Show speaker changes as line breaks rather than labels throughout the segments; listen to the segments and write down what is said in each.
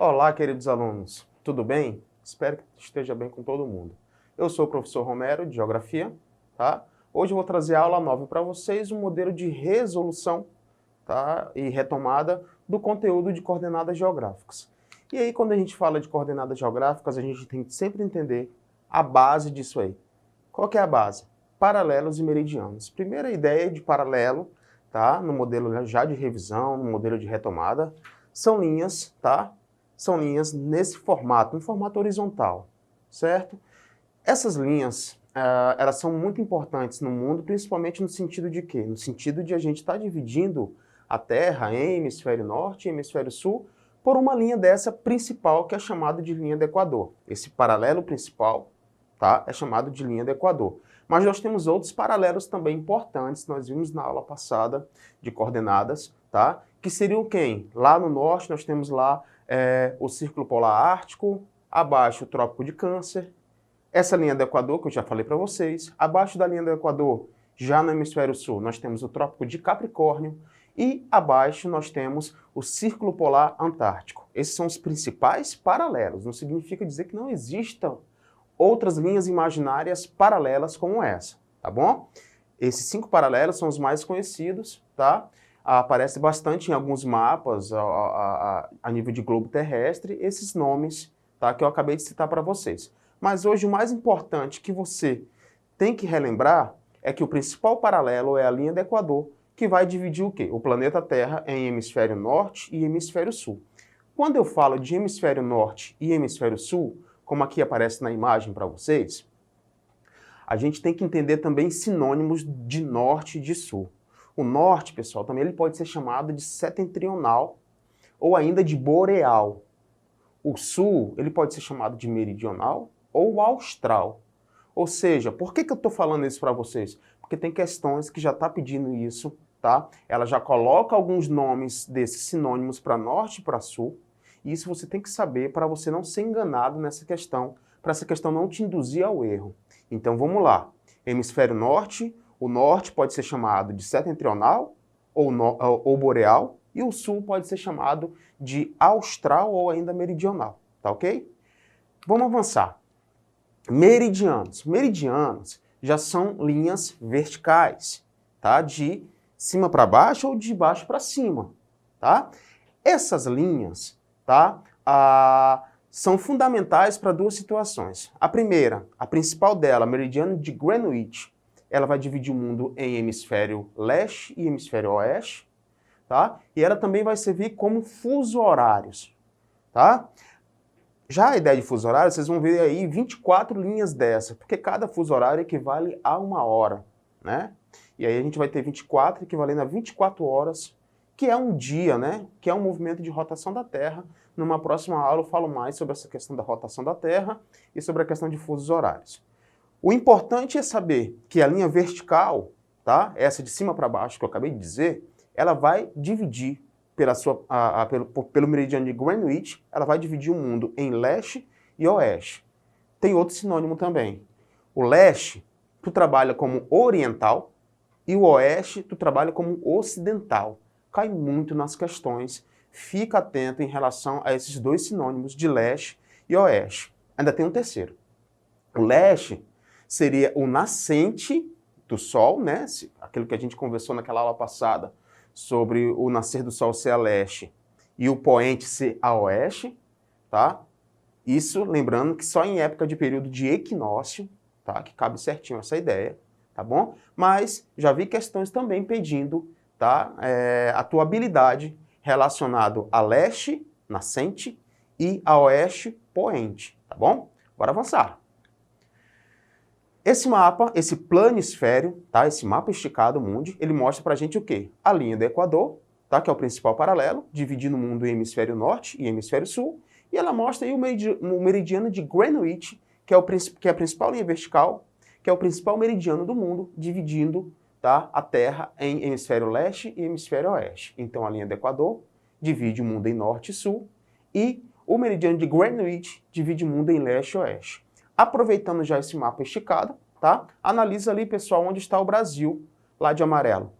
Olá, queridos alunos, tudo bem? Espero que esteja bem com todo mundo. Eu sou o professor Romero, de Geografia, tá? Hoje eu vou trazer aula nova para vocês, um modelo de resolução, tá? E retomada do conteúdo de coordenadas geográficas. E aí, quando a gente fala de coordenadas geográficas, a gente tem que sempre entender a base disso aí. Qual que é a base? Paralelos e meridianos. Primeira ideia de paralelo, tá? No modelo já de revisão, no modelo de retomada, são linhas, tá? São linhas nesse formato, um formato horizontal, certo? Essas linhas, elas são muito importantes no mundo, principalmente no sentido de quê? No sentido de a gente estar dividindo a Terra em hemisfério norte e hemisfério sul por uma linha dessa principal, que é chamada de linha do Equador. Esse paralelo principal, tá? É chamado de linha do Equador. Mas nós temos outros paralelos também importantes, nós vimos na aula passada de coordenadas, tá? Que seriam quem? Lá no norte nós temos lá o Círculo Polar Ártico, abaixo o Trópico de Câncer, essa linha do Equador que eu já falei para vocês, abaixo da linha do Equador, já no hemisfério sul, nós temos o Trópico de Capricórnio e abaixo nós temos o Círculo Polar Antártico. Esses são os principais paralelos, não significa dizer que não existam outras linhas imaginárias paralelas como essa, tá bom? Esses 5 paralelos são os mais conhecidos, tá? Aparece bastante em alguns mapas a nível de globo terrestre, esses nomes, tá? Que eu acabei de citar para vocês. Mas hoje o mais importante que você tem que relembrar é que o principal paralelo é a linha do Equador, que vai dividir o quê? O planeta Terra em hemisfério norte e hemisfério sul. Quando eu falo de hemisfério norte e hemisfério sul, como aqui aparece na imagem para vocês, a gente tem que entender também sinônimos de norte e de sul. O norte, pessoal, também ele pode ser chamado de setentrional ou ainda de boreal. O sul, ele pode ser chamado de meridional ou austral. Ou seja, por que eu estou falando isso para vocês? Porque tem questões que já estão pedindo isso, tá? Ela já coloca alguns nomes desses sinônimos para norte e para sul. E isso você tem que saber para você não ser enganado nessa questão, para essa questão não te induzir ao erro. Então vamos lá. Hemisfério norte, o norte pode ser chamado de setentrional ou boreal, e o sul pode ser chamado de austral ou ainda meridional, tá ok? Vamos avançar. Meridianos. Meridianos já são linhas verticais, tá? De cima para baixo ou de baixo para cima, tá? Essas linhas, tá? São fundamentais para duas situações. A primeira, a principal dela, meridiano de Greenwich, ela vai dividir o mundo em hemisfério leste e hemisfério oeste, tá? E ela também vai servir como fuso horários, tá? Já a ideia de fuso horário, vocês vão ver aí 24 linhas dessa, porque cada fuso horário equivale a 1 hora, né? E aí a gente vai ter 24 equivalendo a 24 horas, que é um dia, né? Que é um movimento de rotação da Terra. Numa próxima aula eu falo mais sobre essa questão da rotação da Terra e sobre a questão de fusos horários. O importante é saber que a linha vertical, tá? Essa de cima para baixo que eu acabei de dizer, ela vai dividir pelo meridiano de Greenwich, ela vai dividir o mundo em leste e oeste. Tem outro sinônimo também. O leste, tu trabalha como oriental, e o oeste, tu trabalha como ocidental. Cai muito nas questões, fica atento em relação a esses dois sinônimos de leste e oeste. Ainda tem um terceiro. O leste seria o nascente do Sol, né? Aquilo que a gente conversou naquela aula passada, sobre o nascer do Sol ser a leste e o poente ser a oeste, tá? Isso, lembrando que só em época de período de equinócio, tá? Que cabe certinho essa ideia, tá bom? Mas já vi questões também pedindo, tá? A tua habilidade relacionado a leste, nascente, e a oeste, poente, tá bom? Bora avançar. Esse mapa, esse planisfério, tá? Esse mapa esticado mundi, ele mostra pra gente o quê? A linha do Equador, tá? Que é o principal paralelo, dividindo o mundo em hemisfério norte e hemisfério sul, e ela mostra aí o meridiano de Greenwich, que é a principal linha vertical, que é o principal meridiano do mundo, dividindo, tá? A Terra em hemisfério leste e hemisfério oeste. Então a linha do Equador divide o mundo em norte e sul, e o meridiano de Greenwich divide o mundo em leste e oeste. Aproveitando já esse mapa esticado, tá? Analisa ali, pessoal, onde está o Brasil, lá de amarelo.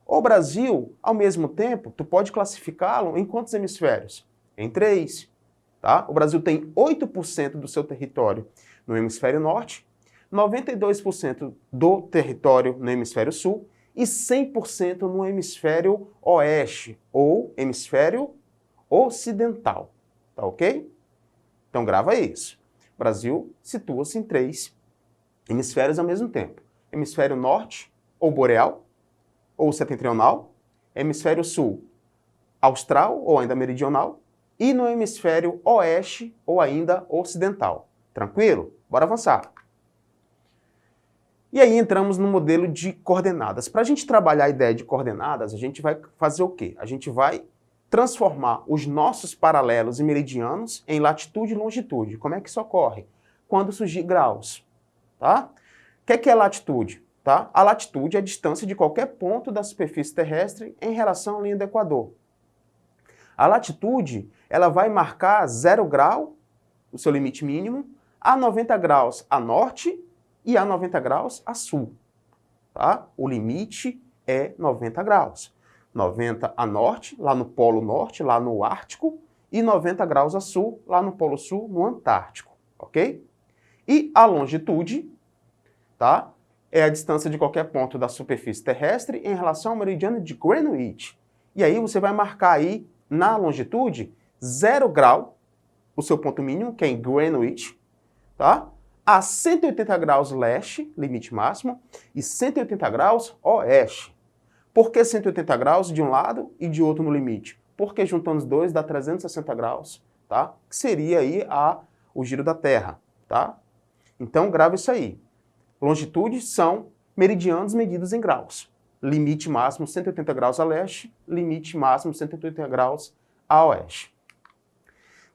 O Brasil, ao mesmo tempo, tu pode classificá-lo em quantos hemisférios? Em 3. tá? O Brasil tem 8% do seu território no hemisfério norte, 92% do território no hemisfério sul e 100% no hemisfério oeste, ou hemisfério ocidental, tá ok? Então grava isso. O Brasil situa-se em 3 hemisférios ao mesmo tempo. Hemisfério norte, ou boreal, ou setentrional, hemisfério sul, austral, ou ainda meridional, e no hemisfério oeste, ou ainda ocidental. Tranquilo? Bora avançar. E aí entramos no modelo de coordenadas. Para a gente trabalhar a ideia de coordenadas, a gente vai fazer o quê? A gente vai transformar os nossos paralelos e meridianos em latitude e longitude. Como é que isso ocorre? Quando surgir graus, tá? O que é latitude? Tá? A latitude é a distância de qualquer ponto da superfície terrestre em relação à linha do Equador. A latitude, ela vai marcar 0 grau, o seu limite mínimo, a 90 graus a norte e a 90 graus a sul. Tá? O limite é 90 graus. 90 a norte, lá no Polo Norte, lá no Ártico, e 90 graus a sul, lá no Polo Sul, no Antártico. Ok? E a longitude, tá? É a distância de qualquer ponto da superfície terrestre em relação ao meridiano de Greenwich. E aí você vai marcar aí, na longitude, 0 grau, o seu ponto mínimo, que é em Greenwich, tá? A 180 graus leste, limite máximo, e 180 graus oeste. Por que 180 graus de um lado e de outro no limite? Porque juntando os dois dá 360 graus, tá? Que seria aí o giro da Terra, tá? Então grava isso aí. Longitudes são meridianos medidos em graus. Limite máximo 180 graus a leste, limite máximo 180 graus a oeste.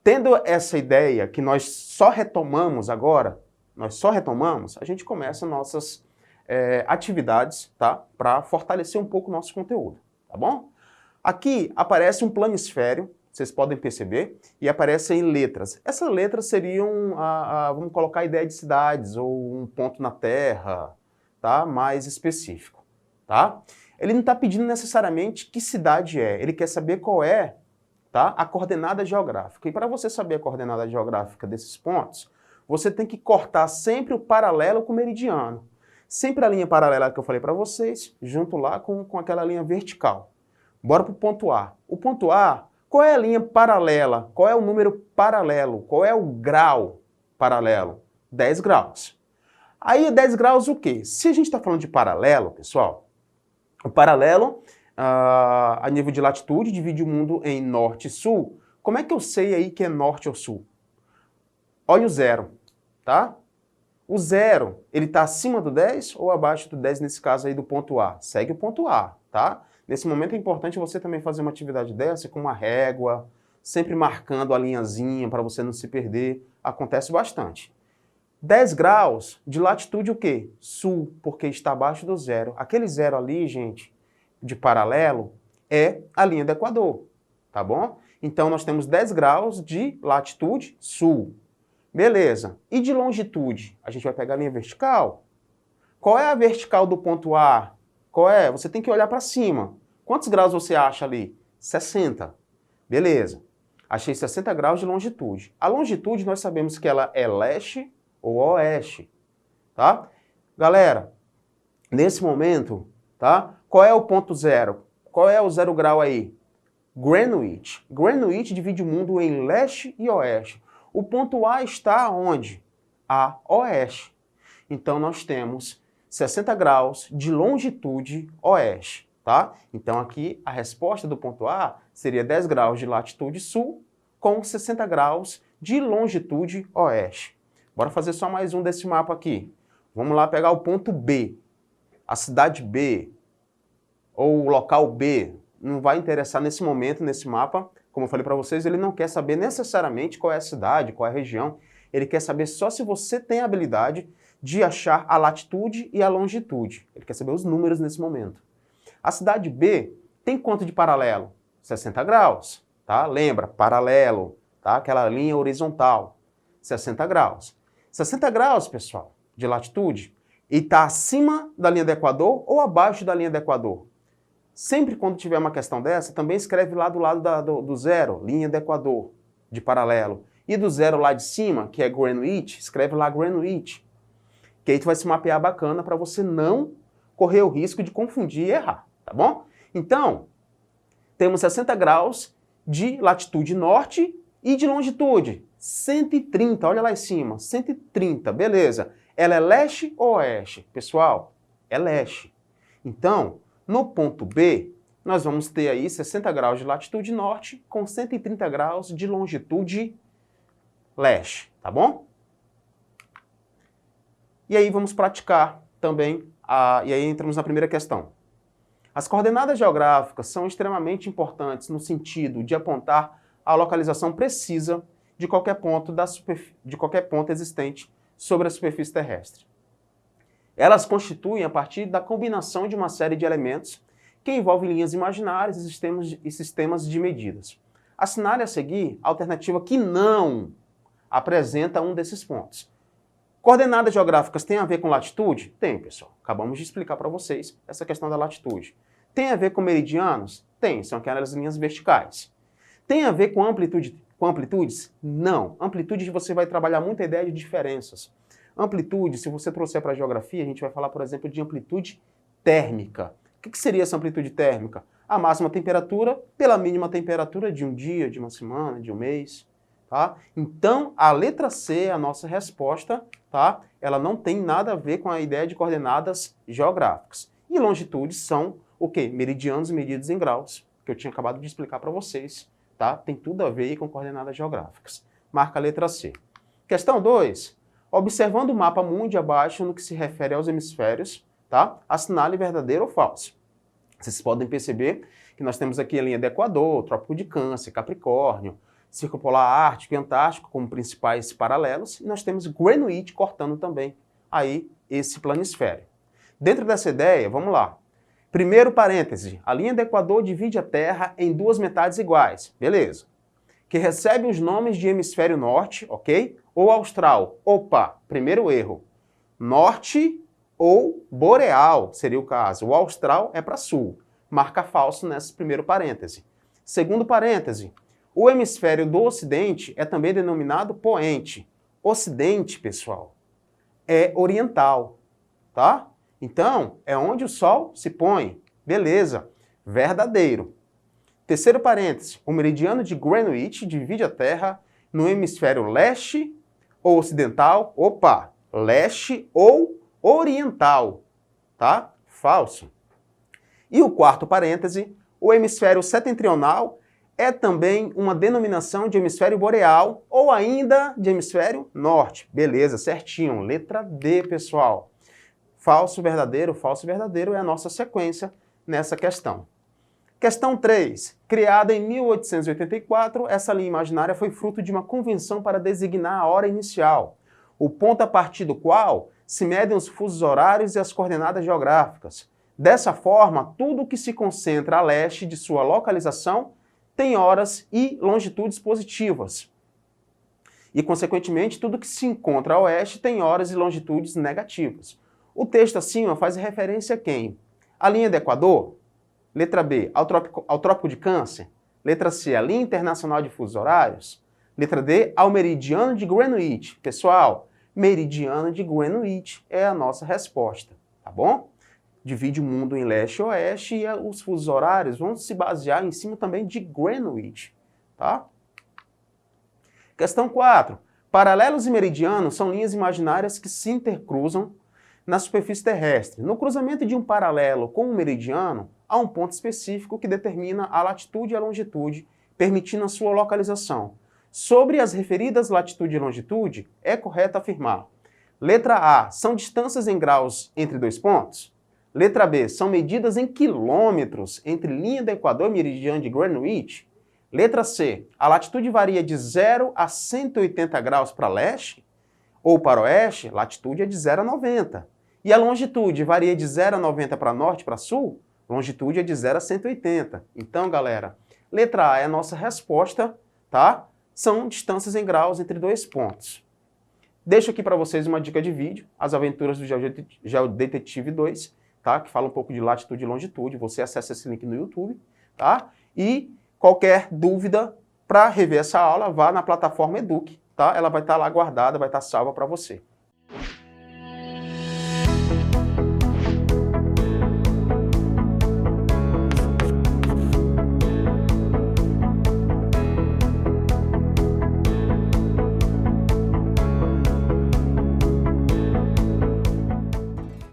Tendo essa ideia que nós só retomamos agora, a gente começa nossas atividades, tá? Para fortalecer um pouco o nosso conteúdo, tá bom? Aqui aparece um planisfério, vocês podem perceber, e aparecem letras. Essas letras seriam, vamos colocar a ideia de cidades, ou um ponto na Terra, tá? Mais específico, tá? Ele não está pedindo necessariamente que cidade é, ele quer saber qual é, tá? A coordenada geográfica. E para você saber a coordenada geográfica desses pontos, você tem que cortar sempre o paralelo com o meridiano. Sempre a linha paralela que eu falei para vocês, junto lá com aquela linha vertical. Bora para o ponto A. O ponto A, qual é a linha paralela? Qual é o número paralelo? Qual é o grau paralelo? 10 graus. Aí 10 graus o quê? Se a gente está falando de paralelo, pessoal, o paralelo, a nível de latitude, divide o mundo em norte e sul. Como é que eu sei aí que é norte ou sul? Olha o 0, tá? O 0, ele está acima do 10 ou abaixo do 10, nesse caso aí do ponto A? Segue o ponto A, tá? Nesse momento é importante você também fazer uma atividade dessa com uma régua, sempre marcando a linhazinha para você não se perder. Acontece bastante. 10 graus de latitude o quê? Sul, porque está abaixo do 0. Aquele 0 ali, gente, de paralelo, é a linha do Equador, tá bom? Então nós temos 10 graus de latitude sul. Beleza. E de longitude? A gente vai pegar a linha vertical. Qual é a vertical do ponto A? Qual é? Você tem que olhar para cima. Quantos graus você acha ali? 60. Beleza. Achei 60 graus de longitude. A longitude nós sabemos que ela é leste ou oeste, tá? Galera, nesse momento, tá? Qual é o ponto 0? Qual é o 0 grau aí? Greenwich. Greenwich divide o mundo em leste e oeste. O ponto A está onde? A oeste. Então nós temos 60 graus de longitude oeste, tá? Então aqui a resposta do ponto A seria 10 graus de latitude sul com 60 graus de longitude oeste. Bora fazer só mais um desse mapa aqui. Vamos lá pegar o ponto B. A cidade B ou o local B não vai interessar nesse momento, nesse mapa. Como eu falei para vocês, ele não quer saber necessariamente qual é a cidade, qual é a região. Ele quer saber só se você tem a habilidade de achar a latitude e a longitude. Ele quer saber os números nesse momento. A cidade B tem quanto de paralelo? 60 graus, tá? Lembra, paralelo, tá? Aquela linha horizontal, 60 graus. 60 graus, pessoal, de latitude, e está acima da linha do Equador ou abaixo da linha do Equador? Sempre quando tiver uma questão dessa, também escreve lá do lado do 0, linha do Equador, de paralelo. E do 0 lá de cima, que é Greenwich, escreve lá Greenwich. Que aí tu vai se mapear bacana para você não correr o risco de confundir e errar, tá bom? Então, temos 60 graus de latitude norte e de longitude 130, olha lá em cima, 130, beleza. Ela é leste ou oeste? Pessoal, é leste. Então, no ponto B, nós vamos ter aí 60 graus de latitude norte com 130 graus de longitude leste, tá bom? E aí vamos praticar também, e aí entramos na primeira questão. As coordenadas geográficas são extremamente importantes no sentido de apontar a localização precisa de qualquer ponto, existente sobre a superfície terrestre. Elas constituem a partir da combinação de uma série de elementos que envolvem linhas imaginárias e sistemas de medidas. Assinale a seguir a alternativa que não apresenta um desses pontos. Coordenadas geográficas têm a ver com latitude? Tem, pessoal. Acabamos de explicar para vocês essa questão da latitude. Tem a ver com meridianos? Tem, são aquelas linhas verticais. Tem a ver com amplitudes? Não. Amplitude você vai trabalhar muita ideia de diferenças. Amplitude, se você trouxer para a geografia, a gente vai falar, por exemplo, de amplitude térmica. O que seria essa amplitude térmica? A máxima temperatura pela mínima temperatura de um dia, de uma semana, de um mês. Tá? Então, a letra C é a nossa resposta, tá? Ela não tem nada a ver com a ideia de coordenadas geográficas. E longitudes são o quê? Meridianos medidos em graus, que eu tinha acabado de explicar para vocês. Tá? Tem tudo a ver com coordenadas geográficas. Marca a letra C. Questão 2. Observando o mapa mundi abaixo no que se refere aos hemisférios, tá? Assinale verdadeiro ou falso. Vocês podem perceber que nós temos aqui a linha do Equador, Trópico de Câncer, Capricórnio, Círculo Polar Ártico e Antártico como principais paralelos, e nós temos Greenwich cortando também aí esse planisfério. Dentro dessa ideia, vamos lá. Primeiro parêntese, a linha do Equador divide a Terra em duas metades iguais, beleza. Que recebe os nomes de hemisfério norte, ok? Ou austral. Opa, primeiro erro. Norte ou boreal seria o caso. O austral é para sul. Marca falso nesse primeiro parêntese. Segundo parêntese, o hemisfério do ocidente é também denominado poente. Ocidente, pessoal, é oriental, tá? Então, é onde o sol se põe. Beleza, verdadeiro. Terceiro parêntese, o meridiano de Greenwich divide a Terra no hemisfério leste ou ocidental. Opa, leste ou oriental, tá? Falso. E o quarto parêntese, o hemisfério setentrional é também uma denominação de hemisfério boreal ou ainda de hemisfério norte. Beleza, certinho. Letra D, pessoal. Falso, verdadeiro é a nossa sequência nessa questão. Questão 3. Criada em 1884, essa linha imaginária foi fruto de uma convenção para designar a hora inicial, o ponto a partir do qual se medem os fusos horários e as coordenadas geográficas. Dessa forma, tudo que se concentra a leste de sua localização tem horas e longitudes positivas. E, consequentemente, tudo que se encontra a oeste tem horas e longitudes negativas. O texto acima faz referência a quem? A linha do Equador? Letra B, ao Trópico de Câncer? Letra C, a linha internacional de fusos horários? Letra D, ao meridiano de Greenwich? Pessoal, meridiano de Greenwich é a nossa resposta, tá bom? Divide o mundo em leste e oeste e os fusos horários vão se basear em cima também de Greenwich, tá? Questão 4. Paralelos e meridianos são linhas imaginárias que se intercruzam na superfície terrestre. No cruzamento de um paralelo com um meridiano, há um ponto específico que determina a latitude e a longitude, permitindo a sua localização. Sobre as referidas latitude e longitude, é correto afirmar: letra A, são distâncias em graus entre dois pontos? Letra B, são medidas em quilômetros entre linha do Equador e meridiano de Greenwich? Letra C, a latitude varia de 0 a 180 graus para leste ou para oeste? Latitude é de 0 a 90. E a longitude varia de 0 a 90 para norte e para sul? Longitude é de 0 a 180. Então, galera, letra A é a nossa resposta, tá? São distâncias em graus entre dois pontos. Deixo aqui para vocês uma dica de vídeo, As Aventuras do Geodetetive 2, tá? Que fala um pouco de latitude e longitude. Você acessa esse link no YouTube, tá? E qualquer dúvida, Para rever essa aula, vá na plataforma Eduque, tá? Ela vai estar lá guardada, vai estar salva para você.